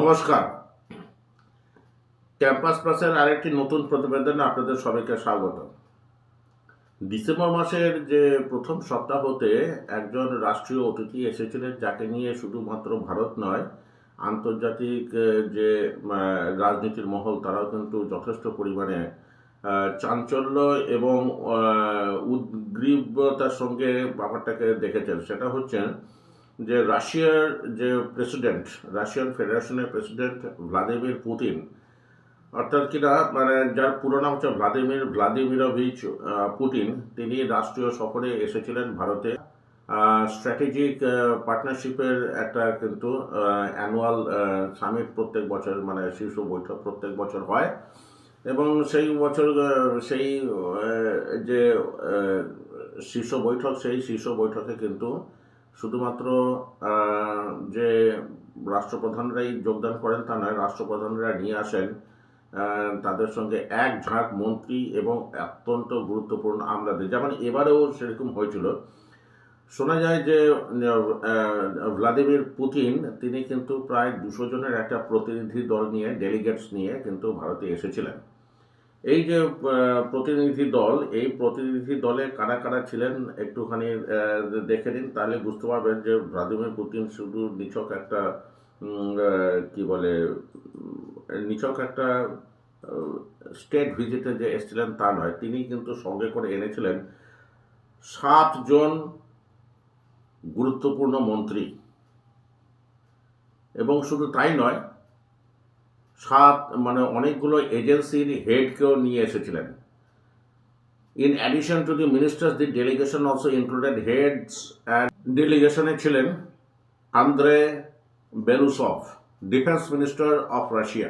নমস্কার। ক্যাম্পাস প্লাসের আরেকটি নতুন প্রতিবেদনে আপনাদের সবাইকে স্বাগত। ডিসেম্বর মাসের যে প্রথম সপ্তাহতে একজন রাষ্ট্রীয় অতিথি এসেছিলেন, যাকে নিয়ে শুধুমাত্র ভারত নয়, আন্তর্জাতিক যে রাজনীতির মহল তারাও কিন্তু যথেষ্ট পরিমাণে চাঞ্চল্য এবং উদ্গ্রীবতার সঙ্গে ব্যাপারটাকে দেখেছেন। সেটা হচ্ছে যে রাশিয়ার যে প্রেসিডেন্ট, রাশিয়ান ফেডারেশনের প্রেসিডেন্ট ভ্লাদিমির পুতিন, অর্থাৎ কিনা যার পুরো নাম হচ্ছে ভ্লাদিমিরোভিচ পুতিন, তিনি রাষ্ট্রীয় সফরে এসেছিলেন ভারতে। স্ট্র্যাটেজিক পার্টনারশিপের একটা কিন্তু অ্যানুয়াল সামিট প্রত্যেক বছর, শীর্ষ বৈঠক প্রত্যেক বছর হয়, এবং সেই বছর সেই যে শীর্ষ বৈঠক, সেই শীর্ষ বৈঠকে কিন্তু শুধুমাত্র যে রাষ্ট্রপ্রধানরাই যোগদান করেন তা নয়, রাষ্ট্রপ্রধানরা নিয়ে আসেন তাদের সঙ্গে এক ঝাঁক মন্ত্রী এবং অত্যন্ত গুরুত্বপূর্ণ আমলাদের। যেমন এবারেও সেরকম হয়েছিল। শোনা যায় যে ভ্লাদিমির পুতিন তিনি কিন্তু প্রায় 200 জনের একটা প্রতিনিধি দল নিয়ে, ডেলিগেটস নিয়ে কিন্তু ভারতে এসেছিলেন। এই যে প্রতিনিধি দল, এই প্রতিনিধি দলে কারা কারা ছিলেন একটুখানি দেখে নিন, তাহলে বুঝতে পারবেন যে ভ্লাদিমির পুতিন শুধু নিছক একটা নিছক একটা স্টেট ভিজিটে যে এসেছিলেন তা নয়, তিনি কিন্তু সঙ্গে করে এনেছিলেন 7 জন গুরুত্বপূর্ণ মন্ত্রী, এবং শুধু তাই নয়, অনেকগুলো এজেন্সির হেডকেও নিয়ে এসেছিলেন। In addition to the ministers, the delegation also included heads, and ডেলিগেশনে ছিলেন Andrei Belousov, defence minister of Russia.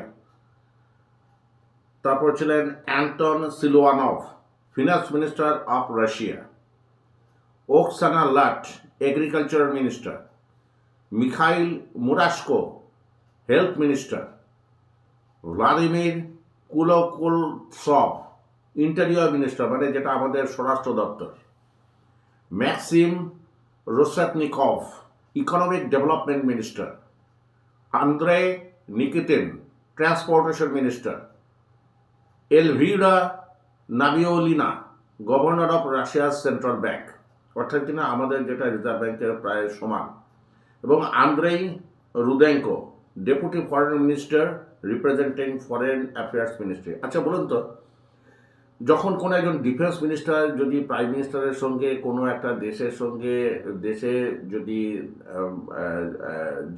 তারপর ছিলেন Anton Siluanov, finance minister of Russia. Oksana Lut, agriculture minister. Mikhail Murashko, health minister. Vladimir Kolokoltsev, interior minister, যেটা আমাদের স্বরাষ্ট্র দপ্তর। Maxim Reshetnikov, economic development minister. Andrei Nikitin, transportation minister. Elvira Nabiullina, governor of রাশিয়ার central bank, অর্থাৎ কিনা আমাদের যেটা reserve ব্যাংকের প্রায় সমান। এবং Andrei Rudenko, deputy foreign minister representing foreign affairs ministry. আচ্ছা বলুন তো, যখন কোনো একজন ডিফেন্স মিনিস্টার যদি প্রাইম মিনিস্টারের সঙ্গে কোনো একটা দেশে যদি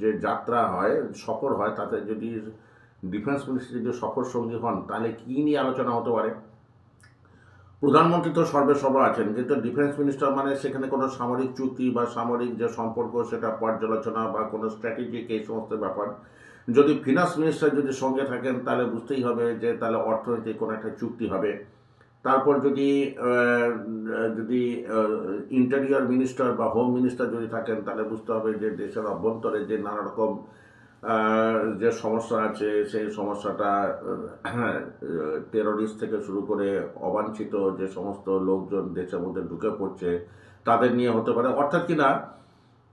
যে যাত্রা হয়, সফর হয়, তাতে যদি ডিফেন্স মিনিস্টার যদি সফর সঙ্গী হন, তাহলে কী নিয়ে আলোচনা হতে পারে? প্রধানমন্ত্রী তো সর্বেসর্বা আছেন, কিন্তু ডিফেন্স মিনিস্টার সেখানে কোনো সামরিক চুক্তি বা সামরিক যে সম্পর্ক সেটা পর্যালোচনা বা কোনো স্ট্র্যাটেজিক এই সমস্ত ব্যাপার। যদি ফিনান্স মিনিস্টার যদি সঙ্গে থাকেন, তাহলে বুঝতেই হবে যে তাহলে অর্থনৈতিক কোনো একটা চুক্তি হবে। তারপর যদি ইন্টেরিয়র মিনিস্টার বা হোম মিনিস্টার যদি থাকেন, তাহলে বুঝতে হবে যে দেশের অভ্যন্তরে যে নানা রকম যে সমস্যা আছে, সেই সমস্যাটা টেরোরিস্ট থেকে শুরু করে অবাঞ্ছিত যে সমস্ত লোকজন দেশের মধ্যে ঢুকে পড়ছে তাদের নিয়ে হতে পারে। অর্থাৎ কিনা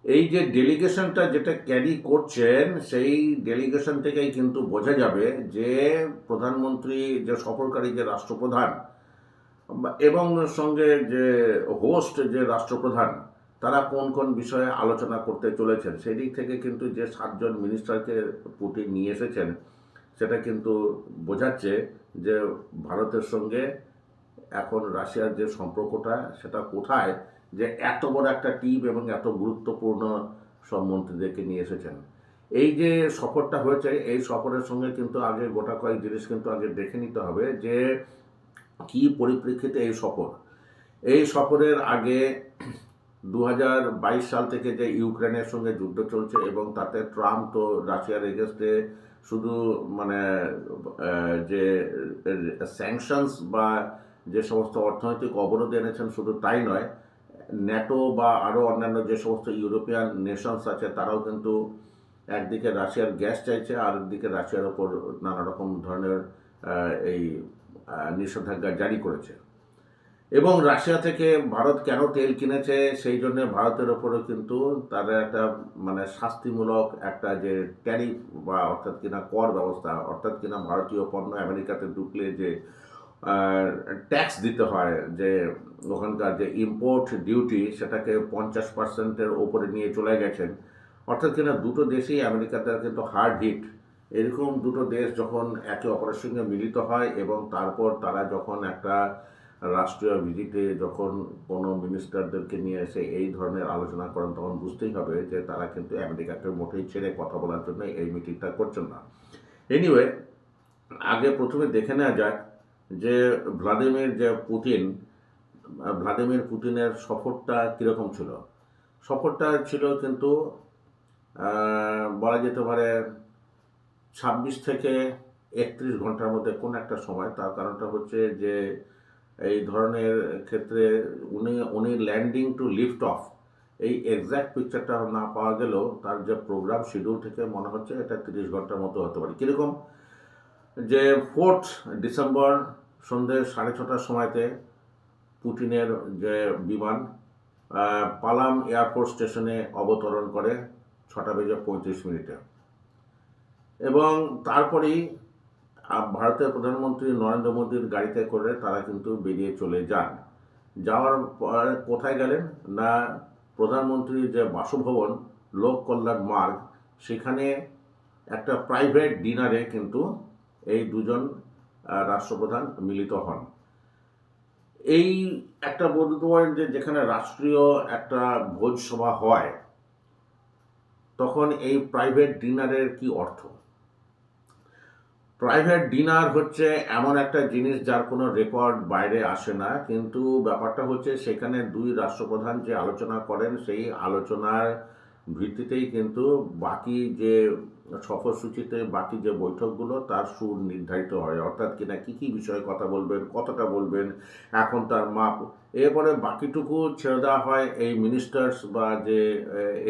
এই যে ডেলিগেশনটা যেটা ক্যারি করছেন, সেই ডেলিগেশন থেকেই কিন্তু বোঝা যাবে যে প্রধানমন্ত্রী, যে সফরকারী যে রাষ্ট্রপ্রধান এবং সঙ্গে যে হোস্ট যে রাষ্ট্রপ্রধান, তারা কোন কোন বিষয়ে আলোচনা করতে চলেছেন। সেই দিক থেকে কিন্তু যে 7 জন মিনিস্টারকে পুতিন নিয়ে এসেছেন, সেটা কিন্তু বোঝাচ্ছে যে ভারতের সঙ্গে এখন রাশিয়ার যে সম্পর্কটা, সেটা কোথায়, যে এত বড় একটা টিম এবং এত গুরুত্বপূর্ণ সব মন্ত্রীদেরকে নিয়ে এসেছেন। এই যে সফরটা হয়েছে, এই সফরের সঙ্গে কিন্তু আগে গোটা কয়েক জিনিস কিন্তু আগে দেখে নিতে হবে যে কী পরিপ্রেক্ষিতে এই সফরের আগে 2022 সাল থেকে যে ইউক্রেনের সঙ্গে যুদ্ধ চলছে, এবং তাতে ট্রাম্প তো রাশিয়ার এগেনস্টে শুধু যে স্যাংশনস বা যে সমস্ত অর্থনৈতিক অবরোধ এনেছেন, শুধু তাই নয়, ন্যাটো বা আরও অন্যান্য যে সমস্ত ইউরোপিয়ান নেশনস আছে, তারাও কিন্তু একদিকে রাশিয়ার গ্যাস চাইছে, আর একদিকে রাশিয়ার ওপর নানা রকম ধরনের এই নিষেধাজ্ঞা জারি করেছে। এবং রাশিয়া থেকে ভারত কেন তেল কিনেছে সেই জন্য ভারতের ওপরেও কিন্তু তাদের একটা মানে শাস্তিমূলক একটা যে ট্যারিফ বা অর্থাৎ কিনা কর ব্যবস্থা, অর্থাৎ কিনা ভারতীয় পণ্য আমেরিকাতে ঢুকলে যে ট্যাক্স দিতে হয়, যে ওখানকার যে ইম্পোর্ট ডিউটি সেটাকে 50%-এর ওপরে নিয়ে চলে গেছেন। অর্থাৎ কিনা দুটো দেশই আমেরিকাতে কিন্তু হার্ড হিট। এরকম দুটো দেশ যখন একে অপরের সঙ্গে মিলিত হয় এবং তারপর তারা যখন একটা রাষ্ট্রীয় ভিজিটে যখন কোনো মিনিস্টারদেরকে নিয়ে এসে এই ধরনের আলোচনা করেন, তখন বুঝতেই হবে যে তারা কিন্তু আমেরিকাকে মোটেই ছেড়ে কথা বলার জন্য এই মিটিংটা করছেন না। এনিওয়ে, আগে প্রথমে দেখে নেওয়া যাক যে ভ্লাদিমির পুতিনের সফরটা কীরকম ছিল। সফরটা ছিল কিন্তু বলা যেতে পারে 26 থেকে 31 ঘন্টার মধ্যে কোন একটা সময়। তার কারণটা হচ্ছে যে এই ধরনের ক্ষেত্রে উনি ল্যান্ডিং টু লিফট অফ, এই এক্স্যাক্ট পিকচারটা না পাওয়া গেলেও তার যে প্রোগ্রাম শিডিউল থেকে মনে হচ্ছে এটা 30 ঘন্টার মতো হতে পারে। কীরকম, যে 4 ডিসেম্বর সন্ধ্যে 6:30টার সময়তে পুতিনের যে বিমান পালাম এয়ারপোর্ট স্টেশনে অবতরণ করে 6:35 এবং তারপরেই ভারতের প্রধানমন্ত্রী নরেন্দ্র মোদীর গাড়িতে করে তারা কিন্তু বেরিয়ে চলে যান। যাওয়ার পরে কোথায় গেলেন না, প্রধানমন্ত্রীর যে বাসভবন লোক কল্যাণ মার্গ, সেখানে একটা প্রাইভেট ডিনারে কিন্তু এই দুজন রাষ্ট্রপ্রধান মিলিত হন। এই একটা বলতে পারেন যে যেখানে রাষ্ট্রীয় একটা ভোজসভা হয়, তখন এই প্রাইভেট ডিনারের কি অর্থ। প্রাইভেট ডিনার হচ্ছে এমন একটা জিনিস যার কোনো রেকর্ড বাইরে আসে না, কিন্তু ব্যাপারটা হচ্ছে সেখানে দুই রাষ্ট্রপ্রধান যে আলোচনা করেন সেই আলোচনার ভিত্তিতেই কিন্তু বাকি যে সফরসূচিতে বাকি যে বৈঠকগুলো তার সুর নির্ধারিত হয়। অর্থাৎ কিনা কী কী বিষয়ে কথা বলবেন, কতটা বলবেন, এখন তার মাপ। এরপরে বাকিটুকু ছেড়ে দেওয়া হয় এই মিনিস্টার্স বা যে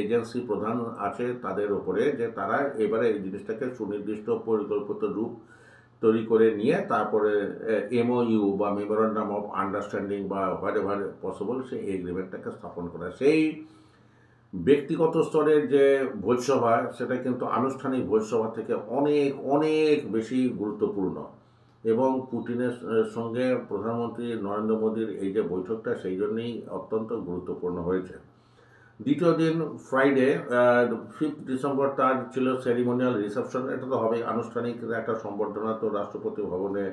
এজেন্সি প্রধান আছে তাদের ওপরে, যে তারা এবারে এই জিনিসটাকে সুনির্দিষ্ট পরিকল্পিত রূপ তৈরি করে নিয়ে তারপরে এমওইউ বা মেমোরান্ডাম অফ আন্ডারস্ট্যান্ডিং বা হোয়াট এভার পসিবল সেই এগ্রিমেন্টটাকে স্থাপন করা। সেই ব্যক্তিগত স্তরের যে ভোজসভা সেটা কিন্তু আনুষ্ঠানিক ভোজসভা থেকে অনেক অনেক বেশি গুরুত্বপূর্ণ, এবং পুতিনের সঙ্গে প্রধানমন্ত্রী নরেন্দ্র মোদীর এই যে বৈঠকটা সেই জন্যেই অত্যন্ত গুরুত্বপূর্ণ হয়েছে। দ্বিতীয় দিন ফ্রাইডে 5 ডিসেম্বর তার ছিল সেরিমোনিয়াল রিসেপশন। এটা তো হবে আনুষ্ঠানিক একটা সম্বর্ধনা, তো রাষ্ট্রপতি ভবনে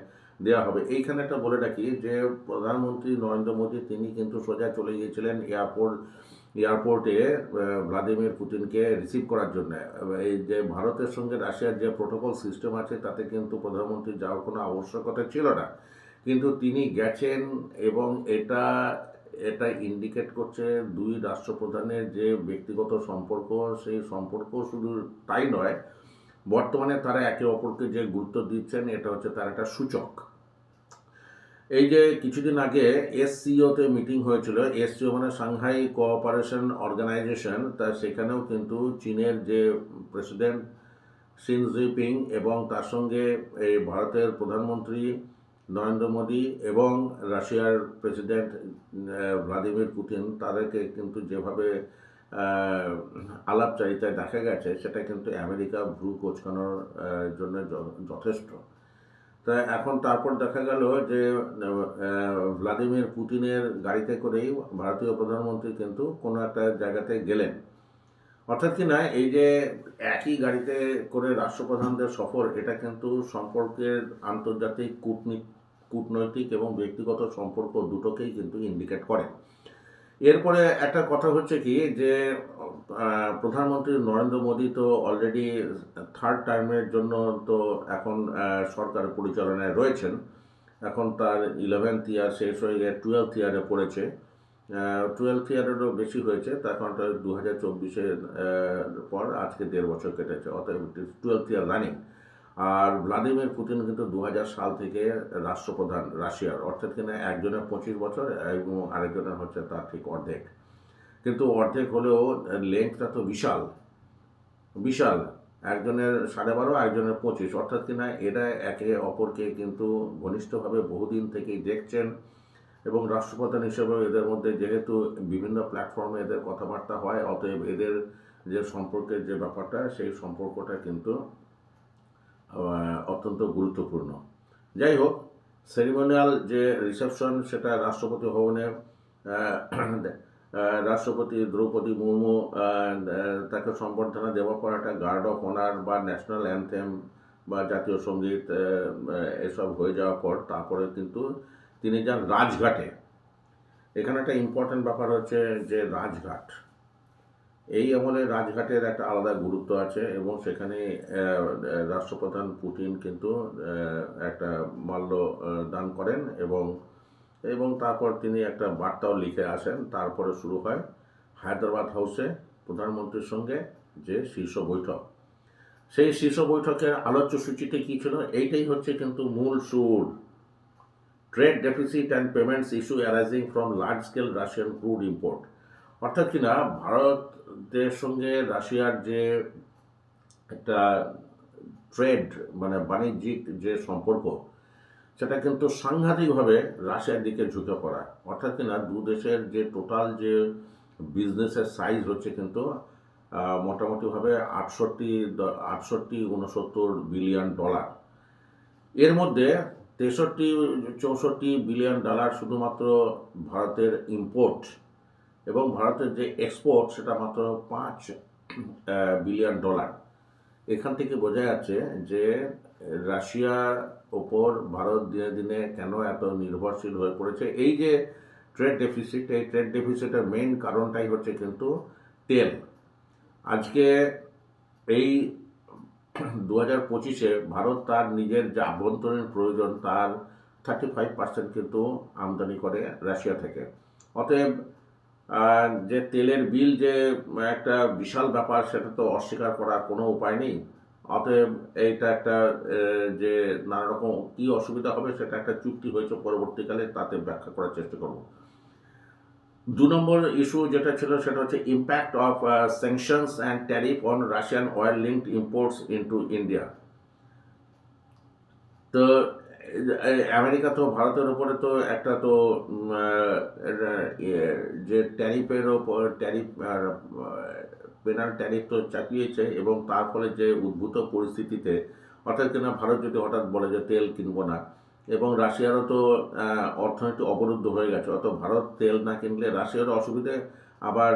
দেওয়া হবে। এইখানে একটা বলে রাখি যে প্রধানমন্ত্রী নরেন্দ্র মোদী তিনি কিন্তু সোজা চলে গিয়েছিলেন এয়ারপোর্টে ভ্লাদিমির পুতিনকে রিসিভ করার জন্য। এই যে ভারতের সঙ্গে রাশিয়ার যে প্রোটোকল সিস্টেম আছে তাতে কিন্তু প্রধানমন্ত্রীর যাওয়ার কোনো আবশ্যকতা ছিল না, কিন্তু তিনি গেছেন এবং এটা ইন্ডিকেট করছে দুই রাষ্ট্রপ্রধানের যে ব্যক্তিগত সম্পর্ক, সেই সম্পর্ক শুধু তাই নয়, বর্তমানে তারা একে অপরকে যে গুরুত্ব দিচ্ছেন এটা হচ্ছে তার একটা সূচক। এই যে কিছুদিন আগে এসসিওতে মিটিং হয়েছিল, এসসিও মানে সাংহাই কোঅপারেশন অর্গানাইজেশন, তা সেখানেও কিন্তু চীনের যে প্রেসিডেন্ট শি জিনপিং এবং তার সঙ্গে এই ভারতের প্রধানমন্ত্রী নরেন্দ্র মোদী এবং রাশিয়ার প্রেসিডেন্ট ভ্লাদিমির পুতিন, তাদেরকে কিন্তু যেভাবে আলাপচারিতায় দেখা গেছে সেটা কিন্তু আমেরিকা ভ্রু কোঁচকানোর জন্য যথেষ্ট। তা এখন তারপর দেখা গেল যে ভ্লাদিমির পুতিনের গাড়িতে করেই ভারতীয় প্রধানমন্ত্রী কিন্তু কোনো একটা জায়গাতে গেলেন। অর্থাৎ কি না, এই যে একই গাড়িতে করে রাষ্ট্রপ্রধানদের সফর, এটা কিন্তু সম্পর্কের আন্তর্জাতিক কূটনৈতিক এবং ব্যক্তিগত সম্পর্ক দুটোকেই কিন্তু ইন্ডিকেট করে। এরপরে একটা কথা হচ্ছে কি যে প্রধানমন্ত্রী নরেন্দ্র মোদী তো অলরেডি 3rd টার্মের জন্য তো এখন সরকার পরিচালনায় রয়েছেন। এখন তার 11th ইয়ার শেষ হয়ে গিয়ে 12th ইয়ারে পড়েছে। 12th ইয়ারেরও বেশি হয়েছে, তার কারণটা 2024-এর পর আজকে 1.5 বছর কেটেছে, অতএব 12th ইয়ার রানিং। আর ভ্লাদিমির পুতিন কিন্তু 2000 সাল থেকে রাষ্ট্রপ্রধান রাশিয়ার, অর্থাৎ কিনা একজনের 25 বছর এবং আরেকজনের হচ্ছে তার ঠিক অর্ধেক। কিন্তু অর্ধেক হলেও লেন্থটা তো বিশাল বিশাল, একজনের 12.5 একজনের 25, অর্থাৎ কিনা এরা একে অপরকে কিন্তু ঘনিষ্ঠভাবে বহুদিন থেকেই দেখছেন। এবং রাষ্ট্রপ্রধান হিসেবে এদের মধ্যে যেহেতু বিভিন্ন প্ল্যাটফর্মে এদের কথাবার্তা হয়, অতএব এদের যে সম্পর্কের যে ব্যাপারটা, সেই সম্পর্কটা কিন্তু অত্যন্ত গুরুত্বপূর্ণ। যাই হোক, সেরিমোনিয়াল যে রিসেপশন সেটা রাষ্ট্রপতি ভবনে রাষ্ট্রপতি দ্রৌপদী মুর্মু তাকে সম্বর্ধনা দেওয়ার পর একটা গার্ড অফ অনার বা ন্যাশনাল অ্যানথেম বা জাতীয় সঙ্গীত এসব হয়ে যাওয়ার পর তারপরে কিন্তু তিনি যান রাজঘাটে। এখানে একটা ইম্পর্ট্যান্ট ব্যাপার হচ্ছে যে রাজঘাট, এই আমলে রাজঘাটের একটা আলাদা গুরুত্ব আছে এবং সেখানে রাষ্ট্রপ্রধান পুতিন কিন্তু একটা মাল্য দান করেন এবং এবং তারপর তিনি একটা বার্তাও লিখে আসেন। তারপরে শুরু হয় হায়দ্রাবাদ হাউসে প্রধানমন্ত্রীর সঙ্গে যে শীর্ষ বৈঠক। সেই শীর্ষ বৈঠকের আলোচ্য সূচিতে কী ছিল, এইটাই হচ্ছে কিন্তু মূল সুর। Trade deficit and payments issue arising from large scale Russian crude import. অর্থাৎ কিনা ভারতের সঙ্গে রাশিয়ার যে একটা ট্রেড মানে বাণিজ্যিক যে সম্পর্ক, সেটা কিন্তু সাংঘাতিকভাবে রাশিয়ার দিকে ঝুঁকে পড়া। অর্থাৎ কিনা দু দেশের যে টোটাল যে বিজনেসের সাইজ হচ্ছে কিন্তু মোটামুটিভাবে 68-69 বিলিয়ন ডলার। এর মধ্যে 63-64 বিলিয়ন ডলার শুধুমাত্র ভারতের ইম্পোর্ট এবং ভারতের যে এক্সপোর্ট সেটা মাত্র 5 বিলিয়ন ডলার। এখান থেকে বোঝা যাচ্ছে যে রাশিয়ার ওপর ভারত দিনে দিনে কেন এত নির্ভরশীল হয়ে পড়েছে। এই যে ট্রেড ডেফিসিট, এই ট্রেড ডেফিসিটের মেইন কারণটাই হচ্ছে কিন্তু তেল। আজকে এই 2025-এ ভারত তার নিজের যে আভ্যন্তরীণ প্রয়োজন তার 35% কিন্তু আমদানি করে রাশিয়া থেকে। অতএব যে তেলের বিল যে একটা বিশাল ব্যাপার, সেটা তো অস্বীকার করার কোনো উপায় নেই। অতএব এইটা একটা যে নানা রকম কী অসুবিধা হবে সেটা একটা চুক্তি হয়েছে পরবর্তীকালে, তাতে ব্যাখ্যা করার চেষ্টা করব। 2 নম্বর ইস্যু যেটা ছিল সেটা হচ্ছে impact of sanctions and tariff on Russian oil linked imports into India. তো আমেরিকা তো ভারতের উপরে তো একটা তো যে ট্যারিফের ওপর ট্যারিফ পেনাল ট্যারিফ তো চাপিয়েছে এবং তার ফলে যে উদ্ভূত পরিস্থিতিতে, অর্থাৎ কিনা ভারত যদি হঠাৎ বলে যে তেল কিনবো না, এবং রাশিয়ারও তো অর্থনীতি অবরুদ্ধ হয়ে গেছে, অত ভারত তেল না কিনলে রাশিয়ারও অসুবিধে, আবার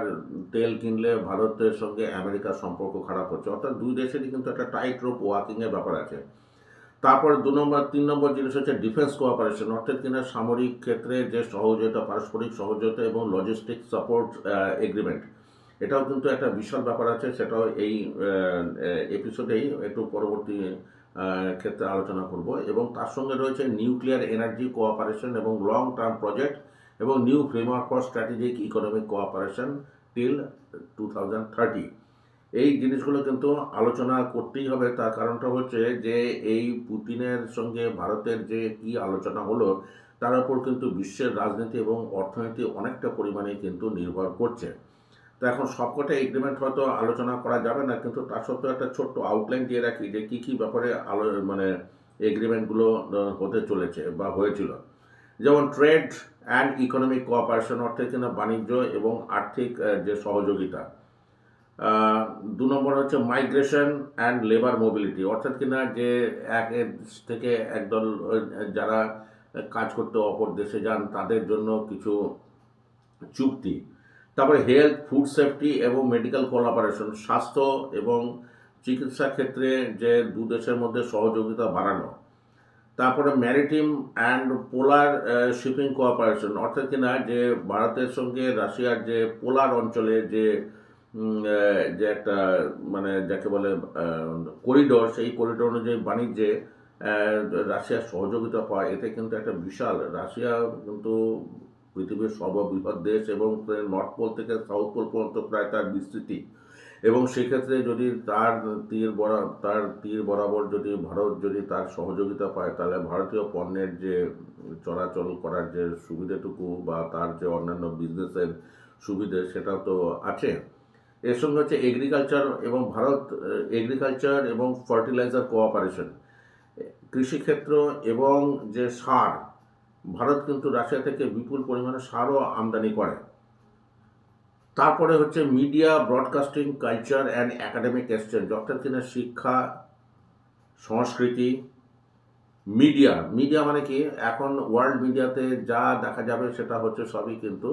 তেল কিনলে ভারতের সঙ্গে আমেরিকার সম্পর্ক খারাপ হচ্ছে। অর্থাৎ দুই দেশেরই কিন্তু একটা টাইট রোপ ওয়াকিংয়ের ব্যাপার আছে। তারপরে 3 নম্বর জিনিস হচ্ছে ডিফেন্স কোঅপারেশন, অর্থাৎ কিনা সামরিক ক্ষেত্রে যে সহযোগিতা, পারস্পরিক সহযোগিতা এবং লজিস্টিক সাপোর্ট এগ্রিমেন্ট, এটাও কিন্তু একটা বিশাল ব্যাপার আছে। সেটাও এই এপিসোডেই একটু পরবর্তী ক্ষেত্রে আলোচনা করব। এবং তার সঙ্গে রয়েছে নিউক্লিয়ার এনার্জি কোঅপারেশন এবং লং টার্ম প্রজেক্ট এবং new framework for strategic economic cooperation till 2030। এই জিনিসগুলো কিন্তু আলোচনা করতেই হবে। তার কারণটা হচ্ছে যে এই পুতিনের সঙ্গে ভারতের যে কী আলোচনা হলো, তার উপর কিন্তু বিশ্বের রাজনীতি এবং অর্থনীতি অনেকটা পরিমাণে কিন্তু নির্ভর করছে। তো এখন সবকটা এগ্রিমেন্ট হয়তো আলোচনা করা যাবে না, কিন্তু তার সত্ত্বেও একটা ছোট্ট আউটলাইন দিয়ে রাখি যে কী কী ব্যাপারে মানে এগ্রিমেন্টগুলো হতে চলেছে বা হয়েছিল। যেমন ট্রেড অ্যান্ড ইকোনমিক কোঅপারেশন, অর্থাৎ কিনা বাণিজ্য এবং আর্থিক যে সহযোগিতা। 2 নম্বর হচ্ছে মাইগ্রেশন অ্যান্ড লেবার মোবিলিটি, অর্থাৎ কিনা যে এক দেশ থেকে একদল যারা কাজ করতে অপর দেশে যান তাদের জন্য কিছু চুক্তি। তারপরে হেলথ, ফুড সেফটি এবং মেডিকেল কোলাবোরেশন, স্বাস্থ্য এবং চিকিৎসা ক্ষেত্রে যে দু দেশের মধ্যে সহযোগিতা বাড়ানো। তারপরে ম্যারিটিম অ্যান্ড পোলার শিপিং কোঅপারেশন, অর্থাৎ কিনা যে ভারতের সঙ্গে রাশিয়ার যে পোলার অঞ্চলে যে যে একটা মানে যাকে বলে করিডোর, সেই করিডোর অনুযায়ী বাণিজ্যে রাশিয়ার সহযোগিতা পায়। এতে কিন্তু একটা বিশাল, রাশিয়া কিন্তু পৃথিবীর সর্ববৃহৎ দেশ এবং নর্থ পোল থেকে সাউথ পোল পর্যন্ত প্রায় তার বিস্তৃতি, এবং সেক্ষেত্রে যদি তার তীর বরাবর যদি ভারত যদি তার সহযোগিতা পায়, তাহলে ভারতীয় পণ্যের যে চলাচল করার যে সুবিধাটুকু বা তার যে অন্যান্য বিজনেসের সুবিধে সেটা তো আছে। এর সঙ্গে হচ্ছে এগ্রিকালচার এবং ফার্টিলাইজার কোঅপারেশন, কৃষিক্ষেত্র এবং যে সার, ভারত কিন্তু রাশিয়া থেকে বিপুল পরিমাণে সারও আমদানি করে। তারপরে হচ্ছে media, broadcasting, culture and academic exchange, অর্থাৎ কিনা শিক্ষা, সংস্কৃতি, মিডিয়া। মিডিয়া মানে কি, এখন ওয়ার্ল্ড মিডিয়াতে যা দেখা যাবে সেটা হচ্ছে সবই কিন্তু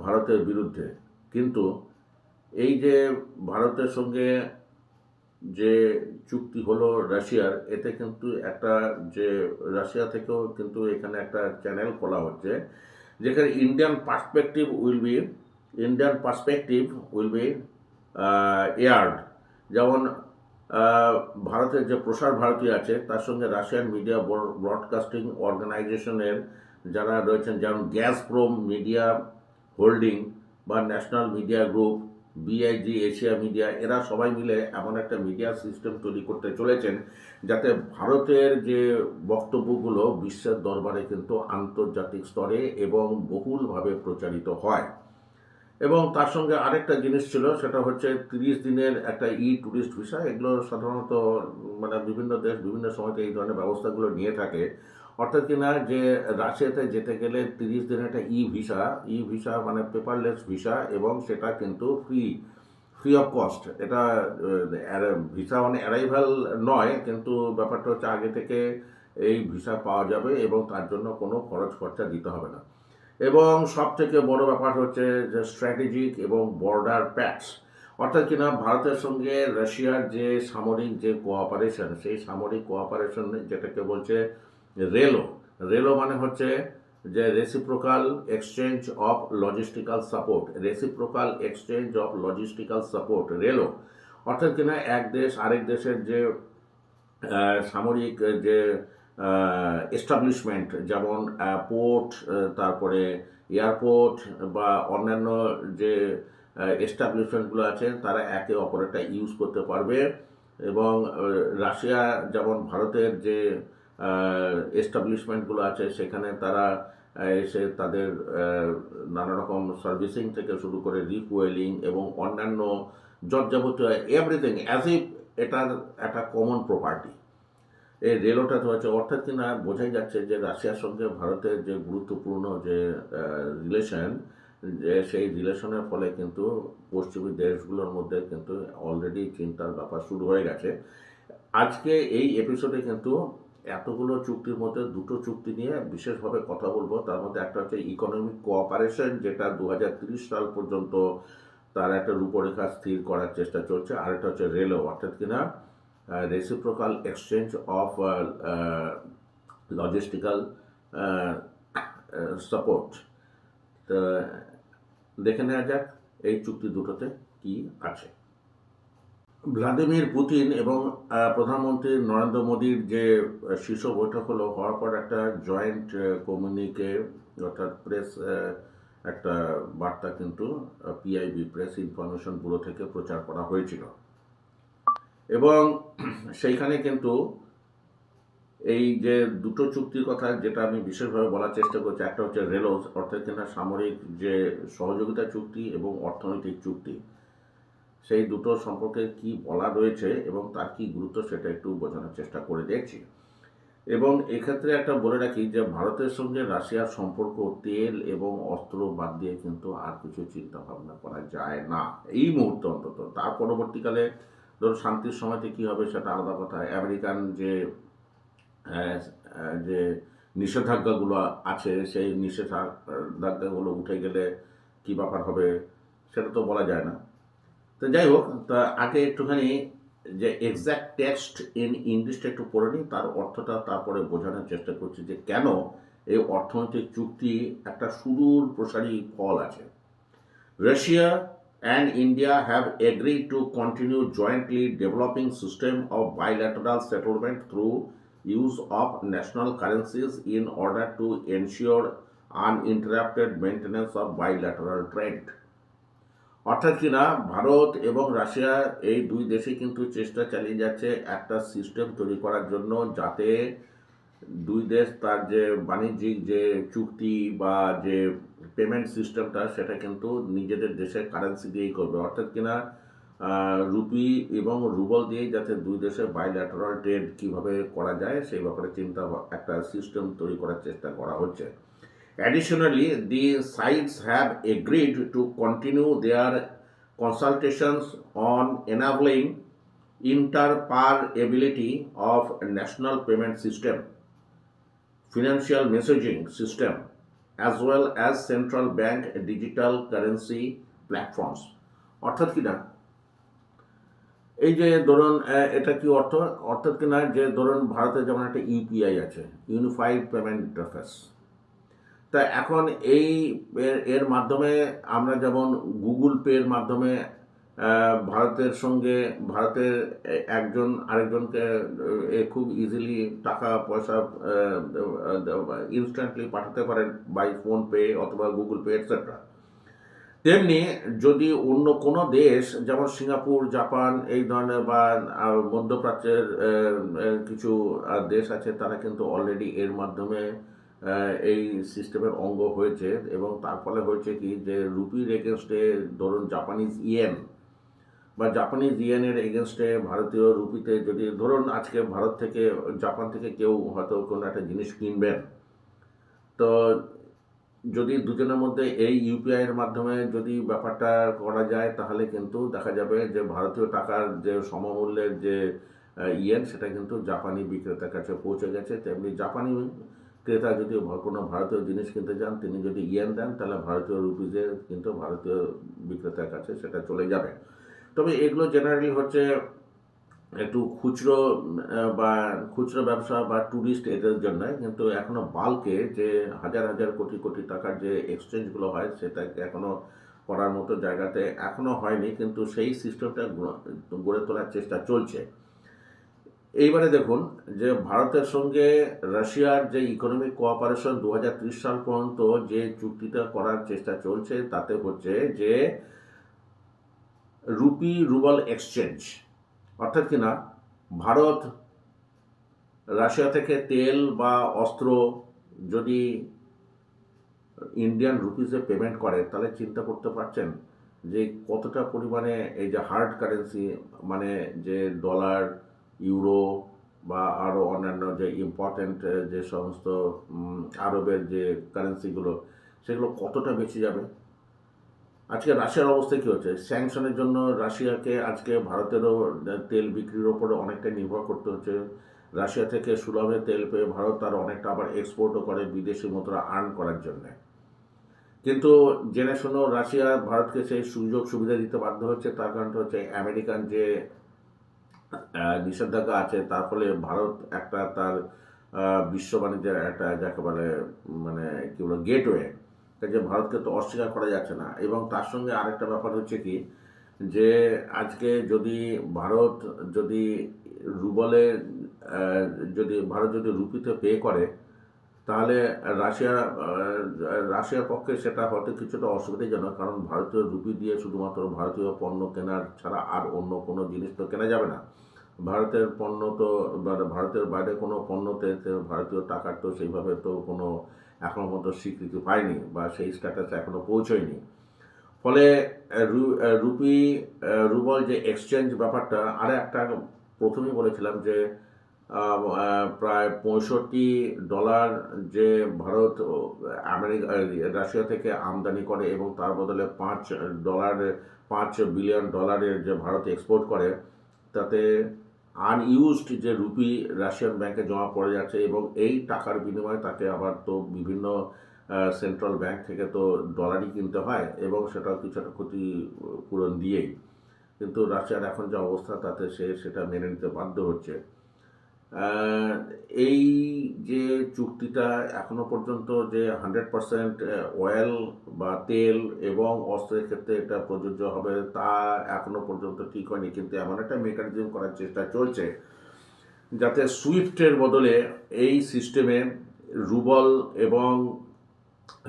ভারতের বিরুদ্ধে। কিন্তু এই যে ভারতের সঙ্গে যে চুক্তি হলো রাশিয়ার, এতে কিন্তু একটা যে রাশিয়া থেকেও কিন্তু এখানে একটা চ্যানেল খোলা হচ্ছে, যেখানে Indian perspective will be aired. যেমন ভারতের যে প্রসার ভারতী আছে তার সঙ্গে রাশিয়ান মিডিয়া ব্রডকাস্টিং অর্গানাইজেশনের যারা রয়েছেন, যেমন গ্যাসপ্রোম মিডিয়া হোল্ডিং বা national media group, BIG Asia media, এরা সবাই মিলে এমন একটা মিডিয়া সিস্টেম তৈরি করতে চলেছেন যাতে ভারতের যে বক্তব্যগুলো বিশ্বের দরবারে কিন্তু আন্তর্জাতিক স্তরে এবং বহুলভাবে প্রচারিত হয়। এবং তার সঙ্গে আরেকটা জিনিস ছিল, সেটা হচ্ছে 30 দিনের একটা ট্যুরিস্ট ভিসা। এগুলো সাধারণত মানে বিভিন্ন দেশ বিভিন্ন সময়তে এই ধরনের ব্যবস্থাগুলো নিয়ে থাকে। অর্থাৎ কিনা যে রাশিয়াতে যেতে গেলে 30 দিনের একটা ভিসা মানে পেপারলেস ভিসা, এবং সেটা কিন্তু ফ্রি অফ কস্ট। এটা ভিসা অন অ্যারাইভাল নয়, কিন্তু ব্যাপারটা হচ্ছে আগে থেকে এই ভিসা পাওয়া যাবে এবং তার জন্য কোনো খরচ খরচা দিতে হবে না। এবং সব থেকে বড় ব্যাপার হচ্ছে যে স্ট্র্যাটেজিক এবং বর্ডার প্যাক্টস, অর্থাৎ কিনা ভারতের সঙ্গে রাশিয়ার যে সামরিক যে কোঅপারেশন, সেই সামরিক কোঅপারেশন যেটাকে বলছে রেলো। রেলো মানে হচ্ছে যে reciprocal exchange of logistical support, RELOS. অর্থাৎ কিনা এক দেশ আরেক দেশের যে সামরিক যে এস্টাবলিশমেন্ট, যেমন পোর্ট, তারপরে এয়ারপোর্ট বা অন্যান্য যে এস্টাবলিশমেন্টগুলো আছে, তারা একে অপরেরটা ইউজ করতে পারবে। এবং রাশিয়া যেমন ভারতের যে এস্টাবলিশমেন্টগুলো আছে সেখানে তারা এসে তাদের নানা রকম সার্ভিসিং থেকে শুরু করে রিফুয়েলিং এবং অন্যান্য যাবতীয় এভরিথিং অ্যাজ ইফ এটার একটা কমন প্রপার্টি এই রেলোটা হচ্ছে। অর্থাৎ কিনা বোঝাই যাচ্ছে যে রাশিয়ার সঙ্গে ভারতের যে গুরুত্বপূর্ণ যে রিলেশন, যে সেই রিলেশনের ফলে কিন্তু পশ্চিমী দেশগুলোর মধ্যে কিন্তু অলরেডি চিন্তার ব্যাপার শুরু হয়ে গেছে। আজকে এই এপিসোডে কিন্তু এতগুলো চুক্তির মধ্যে দুটো চুক্তি নিয়ে বিশেষভাবে কথা বলবো। তার মধ্যে একটা হচ্ছে ইকোনমিক কোঅপারেশন, যেটা 2030 সাল পর্যন্ত তার একটা রূপরেখা স্থির করার চেষ্টা চলছে। আরেকটা হচ্ছে রেলো, অর্থাৎ কিনা reciprocal exchange of logistical support. তো দেখে নেওয়া যাক এই চুক্তি দুটোতে কি আছে। ভ্লাদিমির পুতিন এবং প্রধানমন্ত্রী নরেন্দ্র মোদীর যে শীর্ষ বৈঠক হওয়ার পর একটা জয়েন্ট কমিউনিকে, অর্থাৎ প্রেস একটা বার্তা কিন্তু পিআইবি, প্রেস ইনফরমেশন ব্যুরো থেকে প্রচার করা হয়েছিল। এবং সেইখানে কিন্তু এই যে দুটো চুক্তির কথা যেটা আমি বিশেষভাবে বলার চেষ্টা করছি, একটা হচ্ছে রেলোস, অর্থাৎ কিনা সামরিক যে সহযোগিতা চুক্তি এবং অর্থনৈতিক চুক্তি, সেই দুটো সম্পর্কে কি বলা রয়েছে এবং তার কি গুরুত্ব সেটা একটু বোঝানোর চেষ্টা করে দেখছি। এবং এক্ষেত্রে একটা বলে রাখি যে ভারতের সঙ্গে রাশিয়ার সম্পর্ক তেল এবং অস্ত্র বাদ দিয়ে কিন্তু আর কিছু চিন্তা ভাবনা করা যায় না এই মুহূর্তে অন্তত। তার পরবর্তীকালে ধরুন শান্তির সময়তে কী হবে সেটা আলাদা কথা। আমেরিকান যে যে নিষেধাজ্ঞাগুলো আছে সেই নিষেধাজ্ঞাগুলো উঠে গেলে কী ব্যাপার হবে সেটা তো বলা যায় না। তো যাই হোক, তা আগে একটুখানি যে এক্স্যাক্ট টেক্সট ইন ইংলিশটা একটু পড়ে নিই, তার অর্থটা তারপরে বোঝানোর চেষ্টা করছি যে কেন এই অর্থনৈতিক চুক্তি একটা সুদূর প্রসারী ফল আছে। Russia and India have agreed to continue jointly developing system of bilateral settlement through use of national currencies in order to ensure uninterrupted maintenance of bilateral trade. অর্থাৎ কিনা ভারত এবং রাশিয়া এই দুই দেশে কিন্তু চেষ্টা চালিয়ে যাচ্ছে একটা সিস্টেম তৈরি করার জন্য, যাতে দুই দেশ তার যে বাণিজ্যিক যে চুক্তি বা যে পেমেন্ট সিস্টেমটা সেটা কিন্তু নিজেদের দেশের কারেন্সি দিয়েই করবে। অর্থাৎ কিনা রুপি এবং রুবল দিয়ে যাতে দুই দেশের বাইল্যাটারাল ট্রেড কীভাবে করা যায় সেই ব্যাপারে একটা সিস্টেম তৈরি করার চেষ্টা করা হচ্ছে। Additionally, the sides have agreed to continue their consultations on enabling interoperability of national payment system, financial messaging system, as well as central bank digital currency platforms. অর্থাৎ কি না, এই যে ধরুন এটা কি অর্থাৎ কিনা যে ধরুন ভারতে যেমন একটা ইউপিআই আছে, ইউনিফাইড পেমেন্ট ইন্টারফেস। তা এখন এর মাধ্যমে আমরা যেমন গুগল পের মাধ্যমে ভারতের একজন আরেকজনকে খুব ইজিলি টাকা পয়সা ইনস্ট্যান্টলি পাঠাতে পারেন বাই ফোনপে অথবা গুগল পে এটসেট্রা। তেমনি যদি অন্য কোনো দেশ যেমন সিঙ্গাপুর, জাপান এই ধরনের বা মধ্যপ্রাচ্যের কিছু দেশ আছে, তারা কিন্তু অলরেডি এর মাধ্যমে এই সিস্টেমের অঙ্গ হয়েছে এবং তার ফলে হয়েছে কি যে রুপির এগেনস্টে ধরুন জাপানিজ ইয়েনের এগেনস্টে ভারতীয় রুপিতে যদি ধরুন আজকে ভারত থেকে জাপান থেকে কেউ হয়তো কোনো একটা জিনিস কিনবেন, তো যদি দুজনের মধ্যে এই ইউপিআইয়ের মাধ্যমে যদি ব্যাপারটা করা যায় তাহলে কিন্তু দেখা যাবে যে ভারতীয় টাকার যে সমমূল্যের যে ইয়েন সেটা কিন্তু জাপানি বিক্রেতার কাছে পৌঁছে গেছে। তেমনি জাপানি ক্রেতা যদি কোনো ভারতীয় জিনিস কিনতে যান, তিনি যদি ইয়েন দেন তাহলে ভারতীয় রুপিজে কিন্তু ভারতীয় বিক্রেতার কাছে সেটা চলে যাবে। তবে এগুলো জেনারেলি হচ্ছে একটু খুচরো ব্যবসা বা ট্যুরিস্ট এদের জন্য, কিন্তু এখনও বাল্কে যে হাজার হাজার কোটি কোটি টাকার যে এক্সচেঞ্জগুলো হয় সেটাকে এখনও করার মতো জায়গাতে এখনও হয়নি, কিন্তু সেই সিস্টেমটা গড়ে তোলার চেষ্টা চলছে। এইবারে দেখুন যে ভারতের সঙ্গে রাশিয়ার যে ইকোনমিক কোঅপারেশন 2030 সাল পর্যন্ত যে চুক্তিটা করার চেষ্টা চলছে তাতে হচ্ছে যে রুপি রুবল এক্সচেঞ্জ, অর্থাৎ কিনা ভারত রাশিয়া থেকে তেল বা অস্ত্র যদি ইন্ডিয়ান রুপিসে পেমেন্ট করে তাহলে চিন্তা করতে পারছেন যে কতটা পরিমাণে এই যে হার্ড কারেন্সি মানে যে ডলার, ইউরো বা আরও অন্যান্য যে ইম্পর্ট্যান্ট যে সমস্ত আরবের যে কারেন্সিগুলো সেগুলো কতটা বেঁচে যাবে। আজকে রাশিয়ার অবস্থা কী হচ্ছে, স্যাংশনের জন্য রাশিয়াকে আজকে ভারতেরও তেল বিক্রির ওপরে অনেকটা নির্ভর করতে হচ্ছে। রাশিয়া থেকে সুলভে তেল পেয়ে ভারত তার অনেকটা আবার এক্সপোর্টও করে বিদেশি মুদ্রা আর্ন করার জন্যে, কিন্তু জেনে শুনেও রাশিয়া ভারতকে সেই সুযোগ সুবিধা দিতে বাধ্য হচ্ছে। তার কারণটা হচ্ছে আমেরিকান যে নিষেধাজ্ঞা আছে, তার ফলে ভারত একটা তার বিশ্ব বাণিজ্যের একটা যাকে বলে মানে কী বলে গেটওয়ে, যে ভারতকে তো অস্বীকার করা যাচ্ছে না। এবং তার সঙ্গে আরেকটা ব্যাপার হচ্ছে কি যে আজকে যদি ভারত যদি রুবলে ভারত যদি রুপিতে পে করে তাহলে রাশিয়ার পক্ষে সেটা হয়তো কিছুটা অসুবিধাজনক, কারণ ভারতীয় রুপি দিয়ে শুধুমাত্র ভারতীয় পণ্য কেনার ছাড়া আর অন্য কোনো জিনিস তো কেনা যাবে না। ভারতের পণ্য তো ভারতের বাইরে কোনো পণ্যতে ভারতীয় টাকার তো সেইভাবে তো কোনো এখনও পর্যন্ত স্বীকৃতি পায়নি বা সেই স্ট্যাটাস এখনও পৌঁছয়নি। ফলে রুবল যে এক্সচেঞ্জ ব্যাপারটা আর একটা প্রথমেই বলেছিলাম যে প্রায় $65 যে ভারত রাশিয়া থেকে আমদানি করে এবং তার বদলে $5 বিলিয়ন যে ভারত এক্সপোর্ট করে, তাতে আনইউজড যে রুপি রাশিয়ান ব্যাংকে জমা পড়ে যাচ্ছে এবং এই টাকার বিনিময়ে তাকে আবার তো বিভিন্ন সেন্ট্রাল ব্যাংক থেকে তো ডলারই কিনতে হয় এবং সেটাও কিছুটা ক্ষতিপূরণ দিয়েই, কিন্তু রাশিয়ার এখন যে অবস্থা তাতে সেটা মেনে নিতে বাধ্য হচ্ছে। এই যে চুক্তিটা এখনো পর্যন্ত যে 100% অয়েল বা তেল এবং অস্ত্রের ক্ষেত্রে এটা প্রযোজ্য হবে তা এখনো পর্যন্ত ঠিক হয়নি, কিন্তু এমন একটা মেকানিজম করার চেষ্টা চলছে যাতে সুইফটের বদলে এই সিস্টেমে রুবল এবং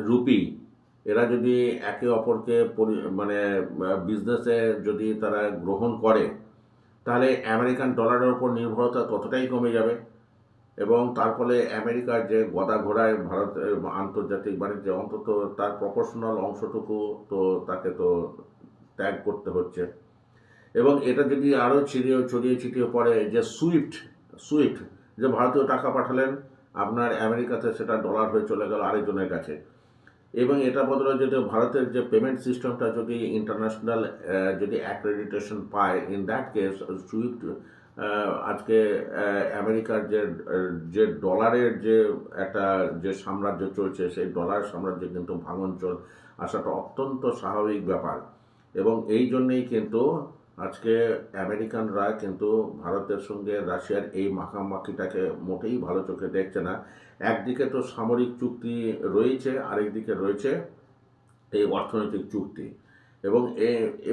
রুপি এরা যদি একে অপরকে মানে বিজনেসে যদি তারা গ্রহণ করে তাহলে আমেরিকান ডলারের ওপর নির্ভরতা ততটাই কমে যাবে এবং তার ফলে আমেরিকার যে গদা ঘোড়ায় ভারতের আন্তর্জাতিক বাণিজ্যে অন্তত তার প্রপোর্শনাল অংশটুকু তো তাকে তো ত্যাগ করতে হচ্ছে এবং এটা যদি আরও ছড়িয়ে ছিটিয়ে পড়ে যে সুইফট যে ভারতীয় টাকা পাঠালেন আপনার আমেরিকাতে, সেটা ডলার হয়ে চলে গেল আরেকজনের কাছে। এবং এটা বদলে যদি ভারতের যে পেমেন্ট সিস্টেমটা যদি ইন্টারন্যাশনাল যদি অ্যাক্রেডিটেশন পায়, ইন দ্যাট কেস সুইফট আজকে আমেরিকার যে ডলারের যে একটা যে সাম্রাজ্য চলছে, সেই ডলার সাম্রাজ্যে কিন্তু ভাঙন আসাটা অত্যন্ত স্বাভাবিক ব্যাপার। এবং এই জন্যেই কিন্তু আজকে আমেরিকানরা কিন্তু ভারতের সঙ্গে রাশিয়ার এই মাখামাখিটাকে মোটেই ভালো চোখে দেখছে না। একদিকে তো সামরিক চুক্তি রয়েছে, আরেকদিকে রয়েছে এই অর্থনৈতিক চুক্তি।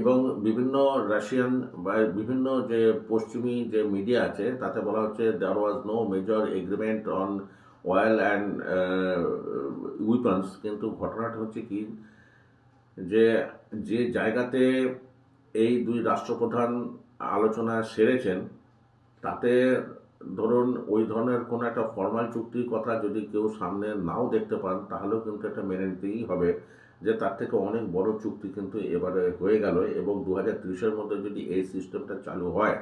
এবং বিভিন্ন রাশিয়ান বা বিভিন্ন যে পশ্চিমী যে মিডিয়া আছে তাতে বলা হচ্ছে there was no major agreement on oil and weapons. কিন্তু ঘটনাটা হচ্ছে কি, যে যে জায়গাতে এই দুই রাষ্ট্রপ্রধান আলোচনা সেরেছেন, তাতে ধরুন ওই ধরনের কোনো একটা ফর্মাল চুক্তির কথা যদি কেউ সামনে নাও দেখতে পান, তাহলেও কিন্তু এটা মেনে নিতেই হবে যে তার থেকে অনেক বড় চুক্তি কিন্তু এবারে হয়ে গেল। এবং 2030-এর মধ্যে যদি এই সিস্টেমটা চালু হয়,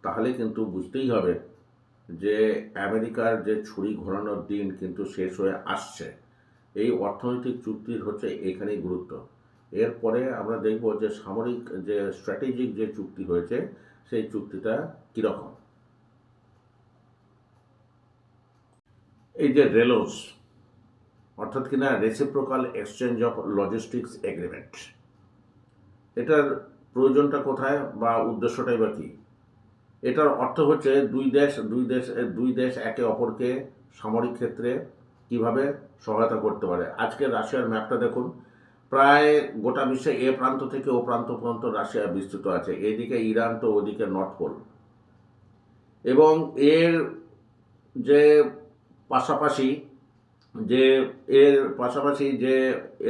তাহলে কিন্তু বুঝতেই হবে যে আমেরিকার যে ছুরি ঘোরানোর দিন কিন্তু শেষ হয়ে আসছে। এই অর্থনৈতিক চুক্তির হচ্ছে এখানেই গুরুত্ব। এরপরে আমরা দেখব যে সামরিক যে স্ট্র্যাটেজিক যে চুক্তি হয়েছে, সেই চুক্তিটা কীরকম। এই যে রেলোস, অর্থাৎ কিনা reciprocal exchange of logistics agreement, এটার প্রয়োজনটা কোথায় বা উদ্দেশ্যটাই বা কী? এটার অর্থ হচ্ছে দুই দেশ একে অপরকে সামরিক ক্ষেত্রে কিভাবে সহায়তা করতে পারে। আজকে রাশিয়ার ম্যাপটা দেখুন, প্রায় গোটা বিশ্বে এ প্রান্ত থেকে ও প্রান্ত পর্যন্ত রাশিয়া বিস্তৃত আছে। এদিকে ইরান তো ওদিকে নর্থ পোল। এবং এর যে পাশাপাশি যে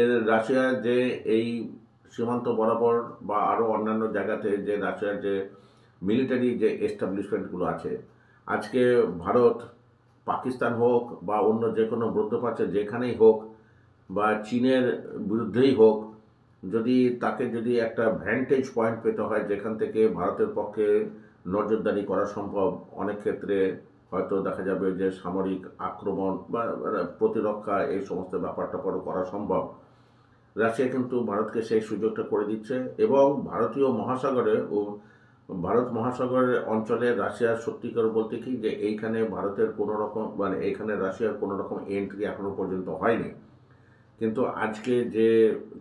এর রাশিয়ার যে এই সীমান্ত বরাবর বা আরও অন্যান্য জায়গাতে যে রাশিয়ার যে মিলিটারি যে এস্টাবলিশমেন্টগুলো আছে, আজকে ভারত, পাকিস্তান হোক বা অন্য যে কোনো মধ্যপ্রাচ্যে যেখানেই হোক বা চীনের বিরুদ্ধেই হোক, তাকে যদি একটা ভ্যান্টেজ পয়েন্ট পেতে হয় যেখান থেকে ভারতের পক্ষে নজরদারি করা সম্ভব, অনেক ক্ষেত্রে হয়তো দেখা যাবে যে সামরিক আক্রমণ বা প্রতিরক্ষা এই সমস্ত ব্যাপারটা পরে করা সম্ভব, রাশিয়া কিন্তু ভারতকে সেই সুযোগটা করে দিচ্ছে। এবং ভারত মহাসাগরের অঞ্চলে রাশিয়ার সত্যিকার বলতে কি, যে এইখানে ভারতের কোনো রকম এইখানে রাশিয়ার কোনো রকম এন্ট্রি এখনো পর্যন্ত হয়নি। কিন্তু আজকে যে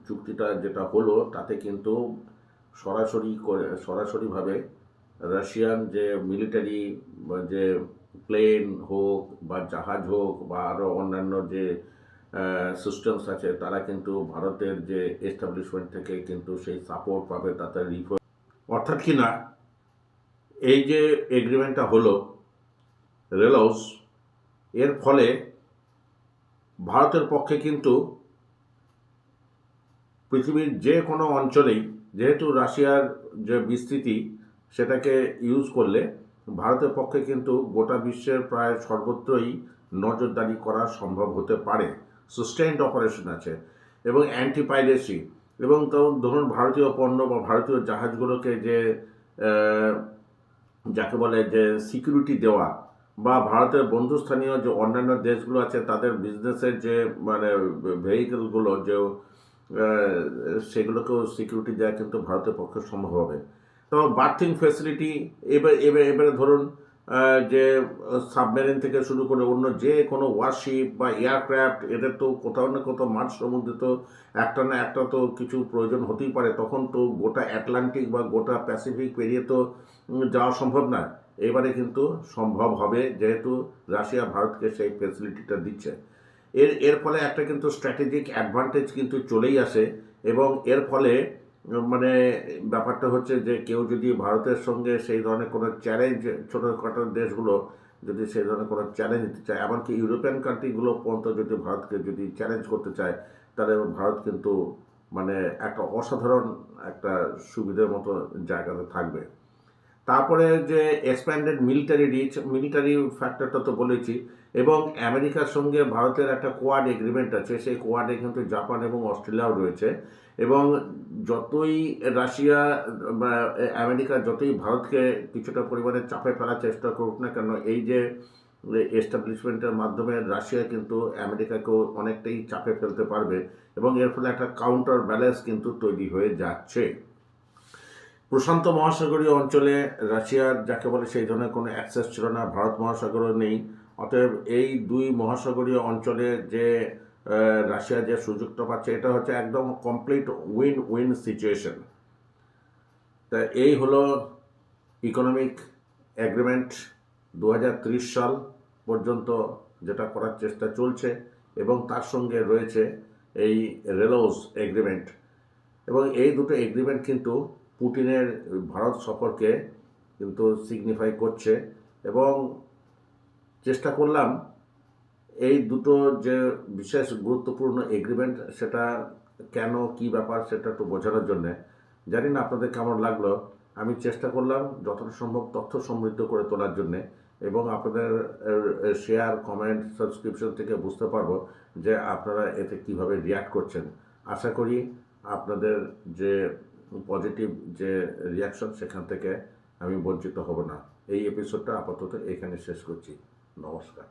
চুক্তিটা যেটা হলো, তাতে কিন্তু সরাসরিভাবে রাশিয়ান যে মিলিটারি যে প্লেন হোক বা জাহাজ হোক বা আরও অন্যান্য যে সিস্টেমস আছে, তারা কিন্তু ভারতের যে এস্টাবলিশমেন্ট থেকে কিন্তু সেই সাপোর্ট পাবে, তাতে অর্থাৎ কি না, এই যে এগ্রিমেন্টটা হলো রেলোস, এর ফলে ভারতের পক্ষে কিন্তু পৃথিবীর যে কোনো অঞ্চলেই, যেহেতু রাশিয়ার যে বিস্তৃতি সেটাকে ইউজ করলে ভারতের পক্ষে কিন্তু গোটা বিশ্বের প্রায় সর্বত্রই নজরদারি করা সম্ভব হতে পারে। সাস্টেইনড অপারেশন আছে এবং অ্যান্টি পাইরেসি, এবং ধরুন ভারতীয় পণ্য বা ভারতীয় জাহাজগুলোকে যে যাকে বলে যে সিকিউরিটি দেওয়া, বা ভারতের বন্ধুস্থানীয় যে অন্যান্য দেশগুলো আছে তাদের বিজনেসের যে ভেহিকেলগুলো যে সেগুলোকেও সিকিউরিটি দেওয়া কিন্তু ভারতের পক্ষে সম্ভব হবে। তো বার্থিং ফ্যাসিলিটি, এবারে ধরুন যে সাবমেরিন থেকে শুরু করে অন্য যে কোনো ওয়ারশিপ বা এয়ারক্রাফট, এদের তো কোথাও না কোথাও মাঝ সমুদ্রে তো একটা না একটা তো কিছু প্রয়োজন হতেই পারে। তখন তো গোটা আটলান্টিক বা গোটা প্যাসিফিক পেরিয়ে তো যাওয়া সম্ভব না। এবারে কিন্তু সম্ভব হবে, যেহেতু রাশিয়া ভারতকে সেই ফ্যাসিলিটিটা দিচ্ছে। এর ফলে একটা কিন্তু স্ট্র্যাটেজিক অ্যাডভান্টেজ কিন্তু চলেই আসে। এবং এর ফলে ব্যাপারটা হচ্ছে যে কেউ যদি ভারতের সঙ্গে সেই ধরনের কোনো চ্যালেঞ্জ, ছোটোখাটো দেশগুলো যদি সেই ধরনের কোনো চ্যালেঞ্জ নিতে চায়, এমনকি ইউরোপিয়ান কান্ট্রিগুলো পর্যন্ত যদি ভারতকে যদি চ্যালেঞ্জ করতে চায়, তাহলে ভারত কিন্তু একটা অসাধারণ একটা সুবিধার মতো জায়গাতে থাকবে। তারপরে যে এক্সপ্যান্ডেড মিলিটারি রিচ, মিলিটারি ফ্যাক্টরটা তো বলেছি, এবং আমেরিকার সঙ্গে ভারতের একটা কোয়াড এগ্রিমেন্ট আছে, সেই কোয়াডে কিন্তু জাপান এবং অস্ট্রেলিয়াও রয়েছে। এবং যতই রাশিয়া বা আমেরিকা যতই ভারতকে কিছুটা পরিমাণে চাপে ফেলার চেষ্টা করুক না কেন, এই যে এস্টাবলিশমেন্টের মাধ্যমে রাশিয়া কিন্তু আমেরিকাকেও অনেকটাই চাপে ফেলতে পারবে, এবং এর ফলে একটা কাউন্টার ব্যালেন্স কিন্তু তৈরি হয়ে যাচ্ছে। প্রশান্ত মহাসাগরীয় অঞ্চলে রাশিয়ার যাকে বলে সেই ধরনের কোনো অ্যাক্সেস ছিল না, ভারত মহাসাগরও নেই। অতএব এই দুই মহাসাগরীয় অঞ্চলে যে রাশিয়া যে সুযোগটা পাচ্ছে, এটা হচ্ছে একদম কমপ্লিট উইন উইন সিচুয়েশন। তা এই হলো ইকোনমিক অ্যাগ্রিমেন্ট 2030 সাল পর্যন্ত যেটা করার চেষ্টা চলছে, এবং তার সঙ্গে রয়েছে এই রেলোস এগ্রিমেন্ট। এবং এই দুটো এগ্রিমেন্ট কিন্তু পুতিনের ভারত সফরকে কিন্তু সিগনিফাই করছে। এবং চেষ্টা করলাম এই দুটো যে বিশেষ গুরুত্বপূর্ণ এগ্রিমেন্ট, সেটা কেন, কি ব্যাপার, সেটা একটু বোঝানোর জন্যে। জানি না আপনাদের কেমন লাগলো। আমি চেষ্টা করলাম যতটা সম্ভব তথ্য সমৃদ্ধ করে তোলার জন্যে, এবং আপনাদের শেয়ার, কমেন্ট, সাবস্ক্রিপশন থেকে বুঝতে পারবো যে আপনারা এতে কিভাবে রিয়্যাক্ট করছেন। আশা করি আপনাদের যে পজিটিভ যে রিয়াকশন, সেখান থেকে আমি বঞ্চিত হব না। এই এপিসোডটা আপাতত এখানে শেষ করছি। নমস্কার।